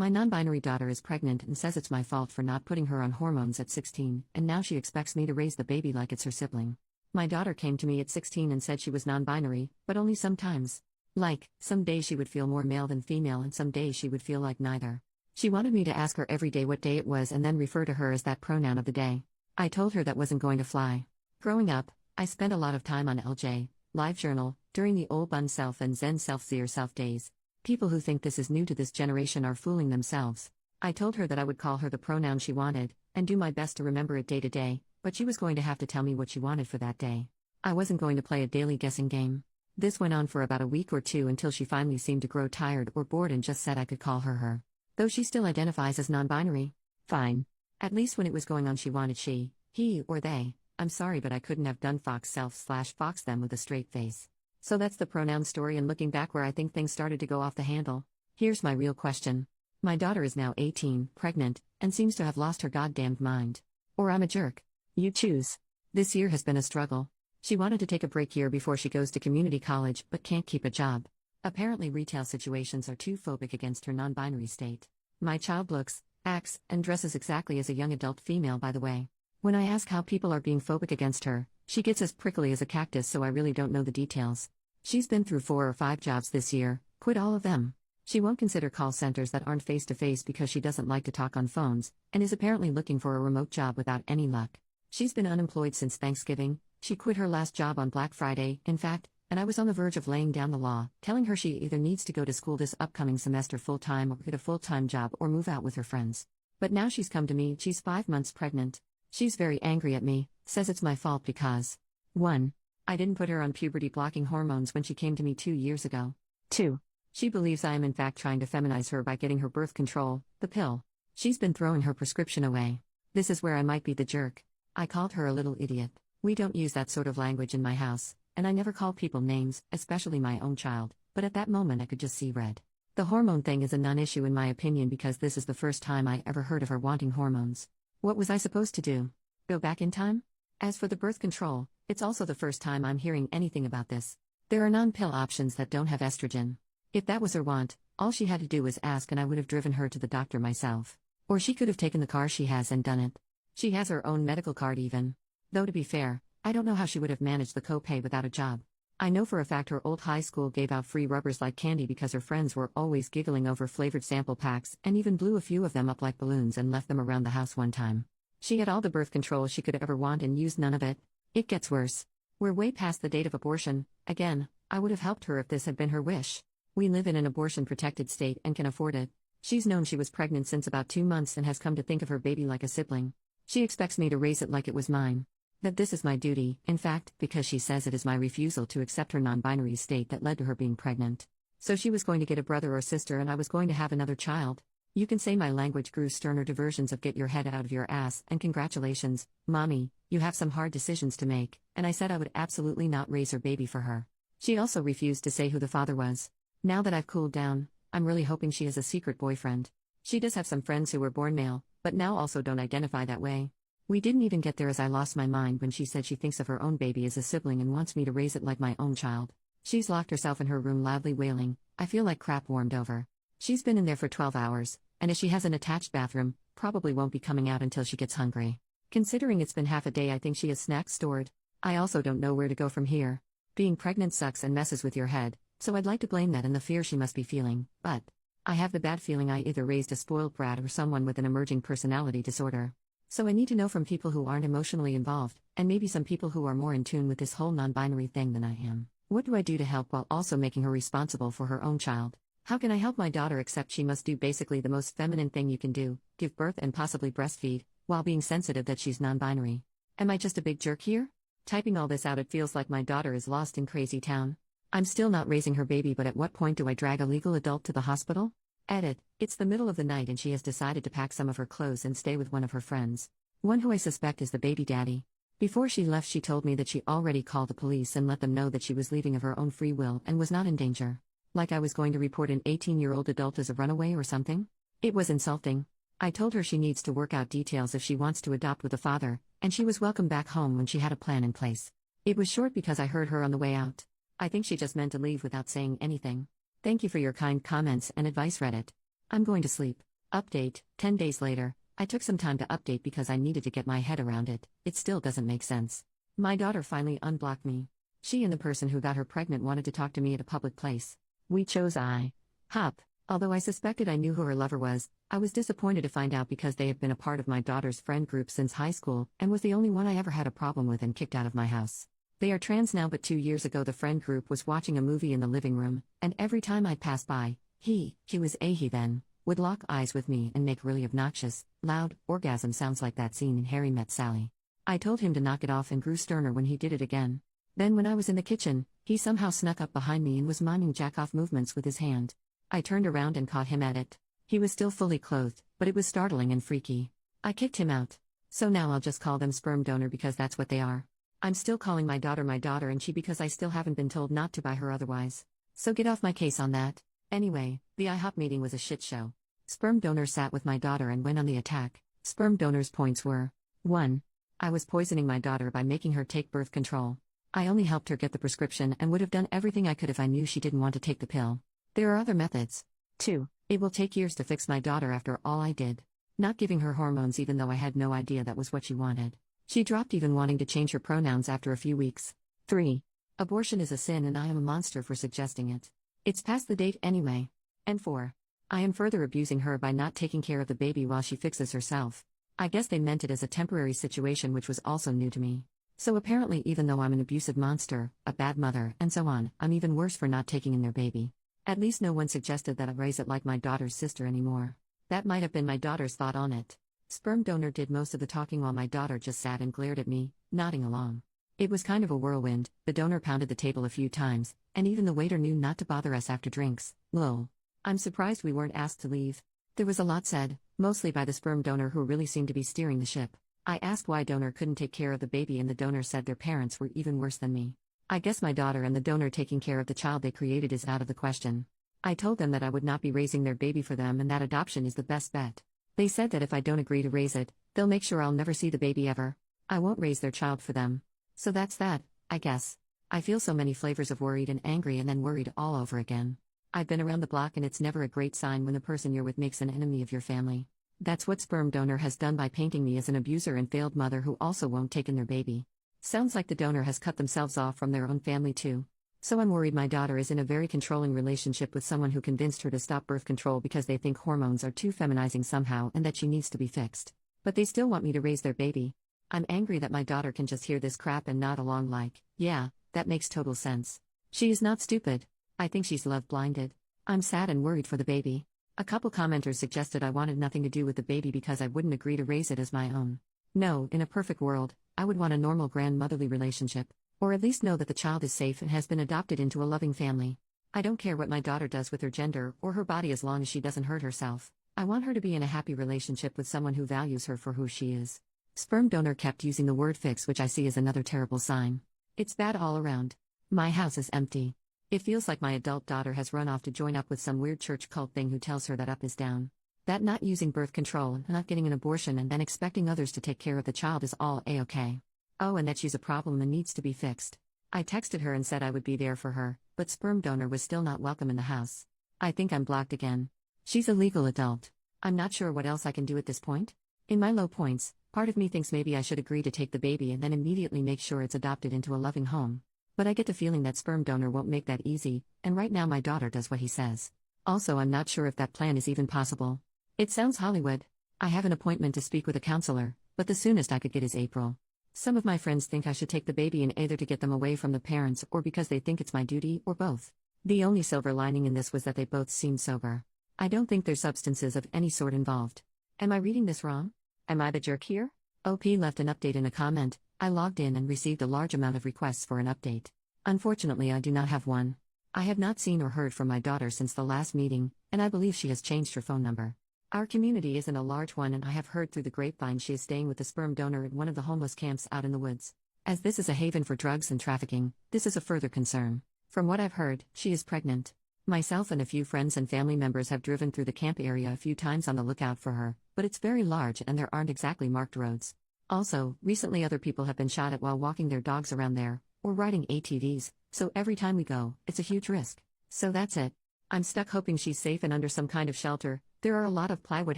My non-binary daughter is pregnant and says it's my fault for not putting her on hormones at 16, and now she expects me to raise the baby like it's her sibling. My daughter came to me at 16 and said she was non-binary, but only sometimes. Like, some days she would feel more male than female and some days she would feel like neither. She wanted me to ask her every day what day it was and then refer to her as that pronoun of the day. I told her that wasn't going to fly. Growing up, I spent a lot of time on LJ, LiveJournal, during the old Bun Self and Zen Self Zero Self days. People who think this is new to this generation are fooling themselves. I told her that I would call her the pronoun she wanted, and do my best to remember it day to day, but she was going to have to tell me what she wanted for that day. I wasn't going to play a daily guessing game. This went on for about a week or two until she finally seemed to grow tired or bored and just said I could call her her. Though she still identifies as non-binary. Fine. At least when it was going on she wanted she, he, or they. I'm sorry but I couldn't have done fox self/fox them with a straight face. So that's the pronoun story, and looking back where I think things started to go off the handle. Here's my real question. My daughter is now 18, pregnant, and seems to have lost her goddamned mind. Or I'm a jerk. You choose. This year has been a struggle. She wanted to take a break year before she goes to community college but can't keep a job. Apparently retail situations are too phobic against her non-binary state. My child looks, acts, and dresses exactly as a young adult female, by the way. When I ask how people are being phobic against her, she gets as prickly as a cactus, so I really don't know the details. She's been through 4 or 5 jobs this year, quit all of them. She won't consider call centers that aren't face-to-face because she doesn't like to talk on phones, and is apparently looking for a remote job without any luck. She's been unemployed since Thanksgiving. She quit her last job on Black Friday, in fact, and I was on the verge of laying down the law, telling her she either needs to go to school this upcoming semester full-time or get a full-time job or move out with her friends. But now she's come to me, she's 5 months pregnant. She's very angry at me, says it's my fault because 1. I didn't put her on puberty-blocking hormones when she came to me 2 years ago. 2. She believes I am in fact trying to feminize her by getting her birth control, the pill. She's been throwing her prescription away. This is where I might be the jerk. I called her a little idiot. We don't use that sort of language in my house, and I never call people names, especially my own child, but at that moment I could just see red. The hormone thing is a non-issue in my opinion because this is the first time I ever heard of her wanting hormones. What was I supposed to do? Go back in time? As for the birth control, it's also the first time I'm hearing anything about this. There are non-pill options that don't have estrogen. If that was her want, all she had to do was ask and I would have driven her to the doctor myself. Or she could have taken the car she has and done it. She has her own medical card even. Though to be fair, I don't know how she would have managed the copay without a job. I know for a fact her old high school gave out free rubbers like candy because her friends were always giggling over flavored sample packs and even blew a few of them up like balloons and left them around the house one time. She had all the birth control she could ever want and used none of it. It gets worse. We're way past the date of abortion. Again, I would have helped her if this had been her wish. We live in an abortion-protected state and can afford it. She's known she was pregnant since about 2 months and has come to think of her baby like a sibling. She expects me to raise it like it was mine. That this is my duty, in fact, because she says it is my refusal to accept her non-binary state that led to her being pregnant. So she was going to get a brother or sister and I was going to have another child. You can say my language grew sterner to versions of get your head out of your ass and congratulations, mommy, you have some hard decisions to make, and I said I would absolutely not raise her baby for her. She also refused to say who the father was. Now that I've cooled down, I'm really hoping she has a secret boyfriend. She does have some friends who were born male, but now also don't identify that way. We didn't even get there as I lost my mind when she said she thinks of her own baby as a sibling and wants me to raise it like my own child. She's locked herself in her room loudly wailing, I feel like crap warmed over. She's been in there for 12 hours, and as she has an attached bathroom, probably won't be coming out until she gets hungry. Considering it's been half a day I think she has snacks stored. I also don't know where to go from here. Being pregnant sucks and messes with your head, so I'd like to blame that in the fear she must be feeling, but I have the bad feeling I either raised a spoiled brat or someone with an emerging personality disorder. So I need to know from people who aren't emotionally involved, and maybe some people who are more in tune with this whole non-binary thing than I am. What do I do to help while also making her responsible for her own child? How can I help my daughter accept she must do basically the most feminine thing you can do, give birth and possibly breastfeed, while being sensitive that she's non-binary? Am I just a big jerk here? Typing all this out it feels like my daughter is lost in crazy town. I'm still not raising her baby, but at what point do I drag a legal adult to the hospital? Edit, it's the middle of the night and she has decided to pack some of her clothes and stay with one of her friends. One who I suspect is the baby daddy. Before she left she told me that she already called the police and let them know that she was leaving of her own free will and was not in danger. Like I was going to report an 18-year-old adult as a runaway or something? It was insulting. I told her she needs to work out details if she wants to adopt with a father, and she was welcome back home when she had a plan in place. It was short because I heard her on the way out. I think she just meant to leave without saying anything. Thank you for your kind comments and advice, Reddit. I'm going to sleep. Update 10 days later, I took some time to update because I needed to get my head around it. It still doesn't make sense. My daughter finally unblocked me. She and the person who got her pregnant wanted to talk to me at a public place. We chose IHOP. Although I suspected I knew who her lover was, I was disappointed to find out because they have been a part of my daughter's friend group since high school and was the only one I ever had a problem with and kicked out of my house. They are trans now, but 2 years ago the friend group was watching a movie in the living room, and every time I'd pass by, he was a he then, would lock eyes with me and make really obnoxious, loud, orgasm sounds like that scene in Harry Met Sally. I told him to knock it off and grew sterner when he did it again. Then when I was in the kitchen, he somehow snuck up behind me and was miming jack-off movements with his hand. I turned around and caught him at it. He was still fully clothed, but it was startling and freaky. I kicked him out. So now I'll just call them sperm donor because that's what they are. I'm still calling my daughter and she because I still haven't been told not to by her otherwise. So get off my case on that. Anyway, the IHOP meeting was a shit show. Sperm donor sat with my daughter and went on the attack. Sperm donor's points were: 1. I was poisoning my daughter by making her take birth control. I only helped her get the prescription and would have done everything I could if I knew she didn't want to take the pill. There are other methods. 2. It will take years to fix my daughter after all I did. Not giving her hormones even though I had no idea that was what she wanted. She dropped even wanting to change her pronouns after a few weeks. 3. Abortion is a sin and I am a monster for suggesting it. It's past the date anyway. And 4. I am further abusing her by not taking care of the baby while she fixes herself. I guess they meant it as a temporary situation, which was also new to me. So apparently even though I'm an abusive monster, a bad mother, and so on, I'm even worse for not taking in their baby. At least no one suggested that I raise it like my daughter's sister anymore. That might have been my daughter's thought on it. Sperm donor did most of the talking while my daughter just sat and glared at me, nodding along. It was kind of a whirlwind. The donor pounded the table a few times, and even the waiter knew not to bother us after drinks. Lol. I'm surprised we weren't asked to leave. There was a lot said, mostly by the sperm donor who really seemed to be steering the ship. I asked why donor couldn't take care of the baby and the donor said their parents were even worse than me. I guess my daughter and the donor taking care of the child they created is out of the question. I told them that I would not be raising their baby for them and that adoption is the best bet. They said that if I don't agree to raise it, they'll make sure I'll never see the baby ever. I won't raise their child for them. So that's that, I guess. I feel so many flavors of worried and angry and then worried all over again. I've been around the block and it's never a great sign when the person you're with makes an enemy of your family. That's what sperm donor has done by painting me as an abuser and failed mother who also won't take in their baby. Sounds like the donor has cut themselves off from their own family too. So I'm worried my daughter is in a very controlling relationship with someone who convinced her to stop birth control because they think hormones are too feminizing somehow and that she needs to be fixed. But they still want me to raise their baby. I'm angry that my daughter can just hear this crap and nod along like, yeah, that makes total sense. She is not stupid. I think she's love-blinded. I'm sad and worried for the baby. A couple commenters suggested I wanted nothing to do with the baby because I wouldn't agree to raise it as my own. No, in a perfect world, I would want a normal grandmotherly relationship, or at least know that the child is safe and has been adopted into a loving family. I don't care what my daughter does with her gender or her body as long as she doesn't hurt herself. I want her to be in a happy relationship with someone who values her for who she is. Sperm donor kept using the word fix, which I see as another terrible sign. It's bad all around. My house is empty. It feels like my adult daughter has run off to join up with some weird church cult thing who tells her that up is down. That not using birth control, not getting an abortion and then expecting others to take care of the child is all a-okay. Oh, and that she's a problem and needs to be fixed. I texted her and said I would be there for her, but sperm donor was still not welcome in the house. I think I'm blocked again. She's a legal adult. I'm not sure what else I can do at this point. In my low points, part of me thinks maybe I should agree to take the baby and then immediately make sure it's adopted into a loving home. But I get the feeling that sperm donor won't make that easy, and right now my daughter does what he says. Also, I'm not sure if that plan is even possible. It sounds Hollywood. I have an appointment to speak with a counselor, but the soonest I could get is April. Some of my friends think I should take the baby in either to get them away from the parents or because they think it's my duty, or both. The only silver lining in this was that they both seem sober. I don't think there's substances of any sort involved. Am I reading this wrong? Am I the jerk here? OP left an update in a comment. I logged in and received a large amount of requests for an update. Unfortunately, I do not have one. I have not seen or heard from my daughter since the last meeting, and I believe she has changed her phone number. Our community isn't a large one, and I have heard through the grapevine she is staying with the sperm donor at one of the homeless camps out in the woods. As this is a haven for drugs and trafficking, this is a further concern. From what I've heard, she is pregnant. Myself and a few friends and family members have driven through the camp area a few times on the lookout for her, but it's very large and there aren't exactly marked roads. Also, recently other people have been shot at while walking their dogs around there, or riding ATVs, so every time we go, it's a huge risk. So that's it. I'm stuck hoping she's safe and under some kind of shelter, There are a lot of plywood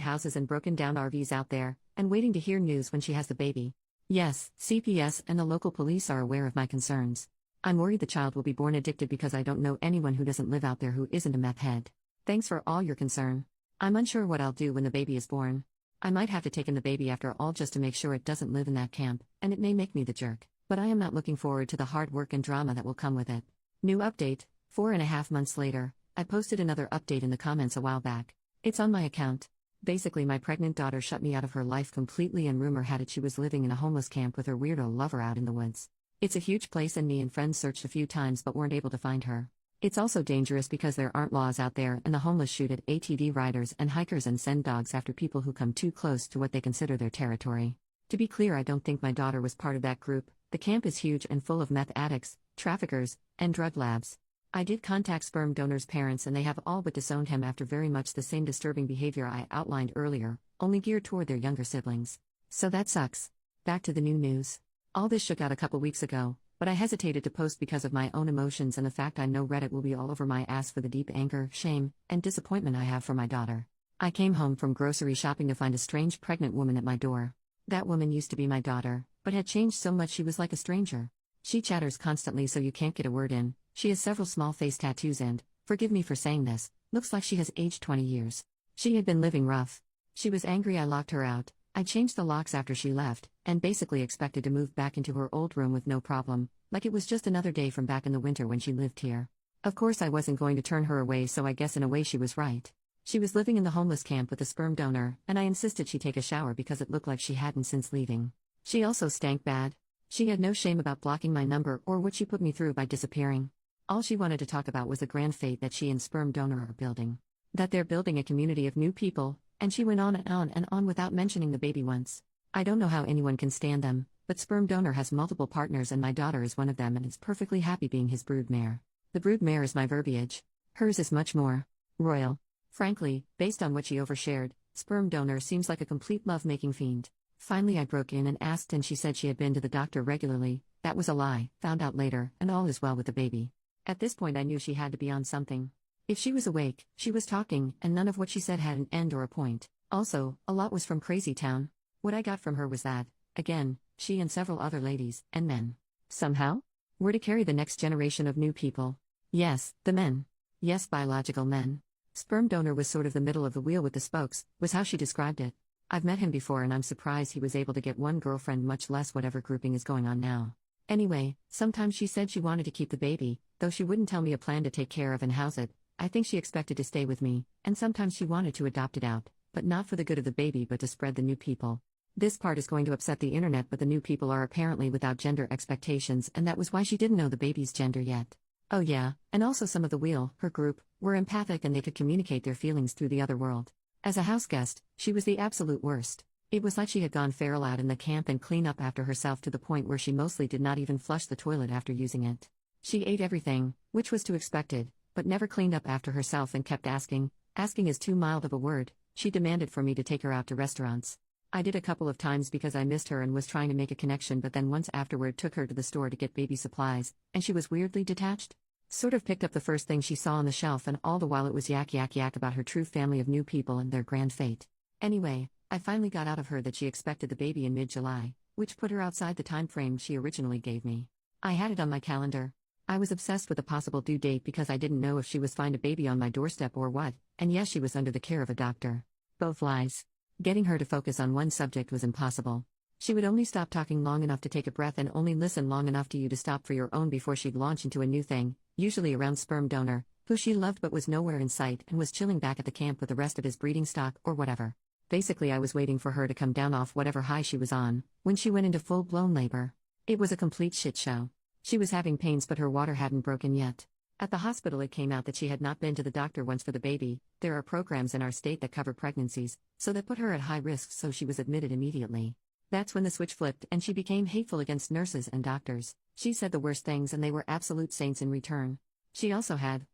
houses and broken down RVs out there, and waiting to hear news when she has the baby. Yes, CPS and the local police are aware of my concerns. I'm worried the child will be born addicted because I don't know anyone who doesn't live out there who isn't a meth head. Thanks for all your concern. I'm unsure what I'll do when the baby is born. I might have to take in the baby after all just to make sure it doesn't live in that camp, and it may make me the jerk, but I am not looking forward to the hard work and drama that will come with it. New update, 4.5 months later, I posted another update in the comments a while back. It's on my account. Basically, my pregnant daughter shut me out of her life completely, and rumor had it she was living in a homeless camp with her weirdo lover out in the woods. It's a huge place, and me and friends searched a few times but weren't able to find her. It's also dangerous because there aren't laws out there, and the homeless shoot at ATV riders and hikers and send dogs after people who come too close to what they consider their territory. To be clear, I don't think my daughter was part of that group. The camp is huge and full of meth addicts, traffickers, and drug labs. I did contact sperm donor's parents, and they have all but disowned him after very much the same disturbing behavior I outlined earlier, only geared toward their younger siblings. So that sucks. Back to the new news. All this shook out a couple weeks ago, but I hesitated to post because of my own emotions and the fact I know Reddit will be all over my ass for the deep anger, shame, and disappointment I have for my daughter. I came home from grocery shopping to find a strange pregnant woman at my door. That woman used to be my daughter, but had changed so much she was like a stranger. She chatters constantly so you can't get a word in. She has several small face tattoos and, forgive me for saying this, looks like she has aged 20 years. She had been living rough. She was angry I locked her out. I changed the locks after she left, and basically expected to move back into her old room with no problem, like it was just another day from back in the winter when she lived here. Of course I wasn't going to turn her away, so I guess in a way she was right. She was living in the homeless camp with a sperm donor, and I insisted she take a shower because it looked like she hadn't since leaving. She also stank bad. She had no shame about blocking my number or what she put me through by disappearing. All she wanted to talk about was the grand fate that she and sperm donor are building. That they're building a community of new people, and she went on and on and on without mentioning the baby once. I don't know how anyone can stand them, but sperm donor has multiple partners and my daughter is one of them and is perfectly happy being his broodmare. The broodmare is my verbiage. Hers is much more royal. Frankly, based on what she overshared, sperm donor seems like a complete love-making fiend. Finally I broke in and asked, and she said she had been to the doctor regularly. That was a lie, found out later, and all is well with the baby. At this point I knew she had to be on something. If she was awake, she was talking, and none of what she said had an end or a point. Also, a lot was from Crazy Town. What I got from her was that, again, she and several other ladies, and men, somehow, were to carry the next generation of new people. Yes, the men. Yes, biological men. Sperm donor was sort of the middle of the wheel with the spokes, was how she described it. I've met him before and I'm surprised he was able to get one girlfriend, much less whatever grouping is going on now. Anyway, sometimes she said she wanted to keep the baby, though she wouldn't tell me a plan to take care of and house it. I think she expected to stay with me, and sometimes she wanted to adopt it out, but not for the good of the baby but to spread the new people. This part is going to upset the internet, but the new people are apparently without gender expectations, and that was why she didn't know the baby's gender yet. Oh yeah, and also some of the wheel, her group, were empathic and they could communicate their feelings through the other world. As a house guest, she was the absolute worst. It was like she had gone feral out in the camp and clean up after herself to the point where she mostly did not even flush the toilet after using it. She ate everything, which was to expected, but never cleaned up after herself and kept asking. Asking is too mild of a word. She demanded for me to take her out to restaurants. I did a couple of times because I missed her and was trying to make a connection, but then once afterward took her to the store to get baby supplies, and she was weirdly detached. Sort of picked up the first thing she saw on the shelf, and all the while it was yak about her true family of new people and their grand fate. Anyway, I finally got out of her that she expected the baby in mid-July, which put her outside the time frame she originally gave me. I had it on my calendar. I was obsessed with a possible due date because I didn't know if she was find a baby on my doorstep or what, and yes, she was under the care of a doctor. Both lies. Getting her to focus on one subject was impossible. She would only stop talking long enough to take a breath and only listen long enough to you to stop for your own before she'd launch into a new thing, usually around sperm donor, who she loved but was nowhere in sight and was chilling back at the camp with the rest of his breeding stock or whatever. Basically I was waiting for her to come down off whatever high she was on, when she went into full-blown labor. It was a complete shit show. She was having pains but her water hadn't broken yet. At the hospital it came out that she had not been to the doctor once for the baby. There are programs in our state that cover pregnancies, so that put her at high risk, so she was admitted immediately. That's when the switch flipped and she became hateful against nurses and doctors. She said the worst things and they were absolute saints in return. She also had,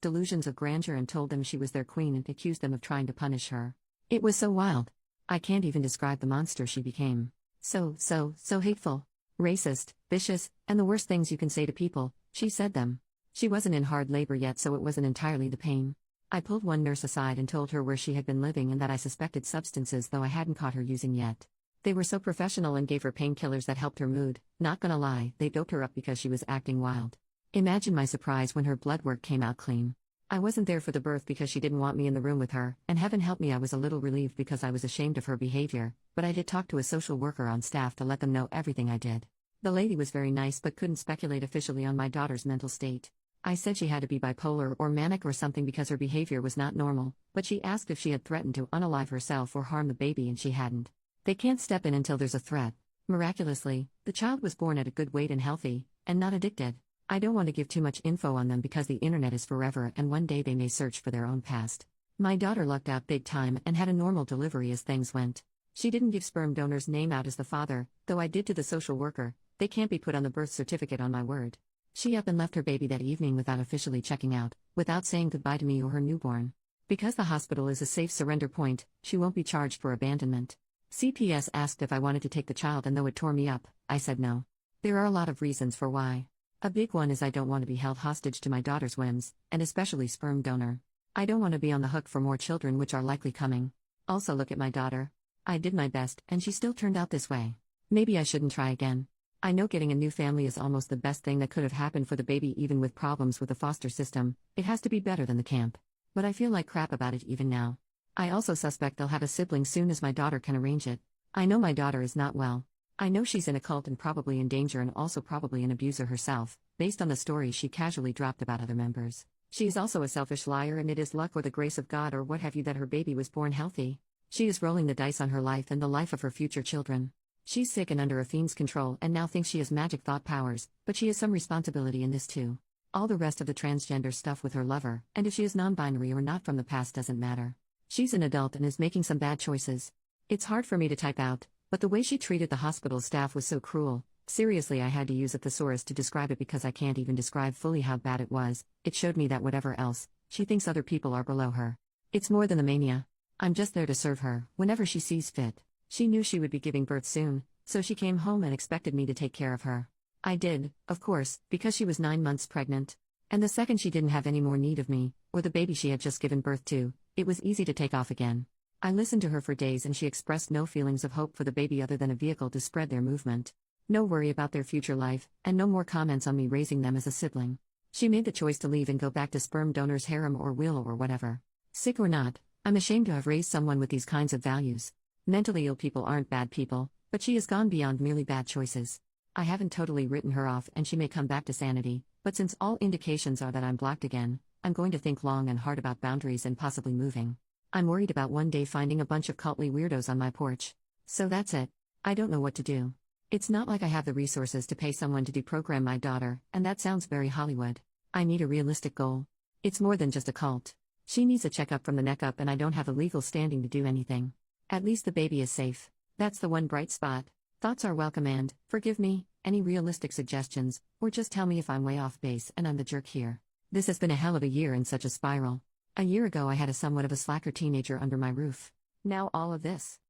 delusions of grandeur and told them she was their queen and accused them of trying to punish her. It was so wild. I can't even describe the monster she became. So hateful. Racist, vicious, and the worst things you can say to people, she said them. She wasn't in hard labor yet, so it wasn't entirely the pain. I pulled one nurse aside and told her where she had been living and that I suspected substances, though I hadn't caught her using yet. They were so professional and gave her painkillers that helped her mood. Not gonna lie, they doped her up because she was acting wild. Imagine my surprise when her blood work came out clean. I wasn't there for the birth because she didn't want me in the room with her, and heaven help me, I was a little relieved because I was ashamed of her behavior, but I did talk to a social worker on staff to let them know everything I did. The lady was very nice but couldn't speculate officially on my daughter's mental state. I said she had to be bipolar or manic or something because her behavior was not normal, but she asked if she had threatened to unalive herself or harm the baby, and she hadn't. They can't step in until there's a threat. Miraculously, the child was born at a good weight and healthy, and not addicted. I don't want to give too much info on them because the internet is forever and one day they may search for their own past. My daughter lucked out big time and had a normal delivery as things went. She didn't give sperm donor's name out as the father, though I did to the social worker. They can't be put on the birth certificate, on my word. She up and left her baby that evening without officially checking out, without saying goodbye to me or her newborn. Because the hospital is a safe surrender point, she won't be charged for abandonment. CPS asked if I wanted to take the child, and though it tore me up, I said no. There are a lot of reasons for why. A big one is I don't want to be held hostage to my daughter's whims, and especially sperm donor. I don't want to be on the hook for more children which are likely coming. Also, look at my daughter. I did my best, and she still turned out this way. Maybe I shouldn't try again. I know getting a new family is almost the best thing that could have happened for the baby, even with problems with the foster system. It has to be better than the camp. But I feel like crap about it even now. I also suspect they'll have a sibling soon as my daughter can arrange it. I know my daughter is not well. I know she's in a cult and probably in danger, and also probably an abuser herself, based on the stories she casually dropped about other members. She is also a selfish liar, and it is luck or the grace of God or what have you that her baby was born healthy. She is rolling the dice on her life and the life of her future children. She's sick and under a fiend's control and now thinks she has magic thought powers, but she has some responsibility in this too. All the rest of the transgender stuff with her lover, and if she is non-binary or not from the past, doesn't matter. She's an adult and is making some bad choices. It's hard for me to type out, but the way she treated the hospital staff was so cruel. Seriously, I had to use a thesaurus to describe it because I can't even describe fully how bad it was. It showed me that whatever else, she thinks other people are below her. It's more than the mania. I'm just there to serve her, whenever she sees fit. She knew she would be giving birth soon, so she came home and expected me to take care of her. I did, of course, because she was 9 months pregnant. And the second she didn't have any more need of me, or the baby she had just given birth to, it was easy to take off again. I listened to her for days and she expressed no feelings of hope for the baby other than a vehicle to spread their movement. No worry about their future life, and no more comments on me raising them as a sibling. She made the choice to leave and go back to sperm donor's harem or will or whatever. Sick or not, I'm ashamed to have raised someone with these kinds of values. Mentally ill people aren't bad people, but she has gone beyond merely bad choices. I haven't totally written her off and she may come back to sanity, but since all indications are that I'm blocked again, I'm going to think long and hard about boundaries and possibly moving. I'm worried about one day finding a bunch of cultly weirdos on my porch. So that's it. I don't know what to do. It's not like I have the resources to pay someone to deprogram my daughter, and that sounds very Hollywood. I need a realistic goal. It's more than just a cult. She needs a checkup from the neck up, and I don't have a legal standing to do anything. At least the baby is safe. That's the one bright spot. Thoughts are welcome and, forgive me, any realistic suggestions, or just tell me if I'm way off base and I'm the jerk here. This has been a hell of a year and such a spiral. A year ago I had a somewhat of a slacker teenager under my roof. Now all of this.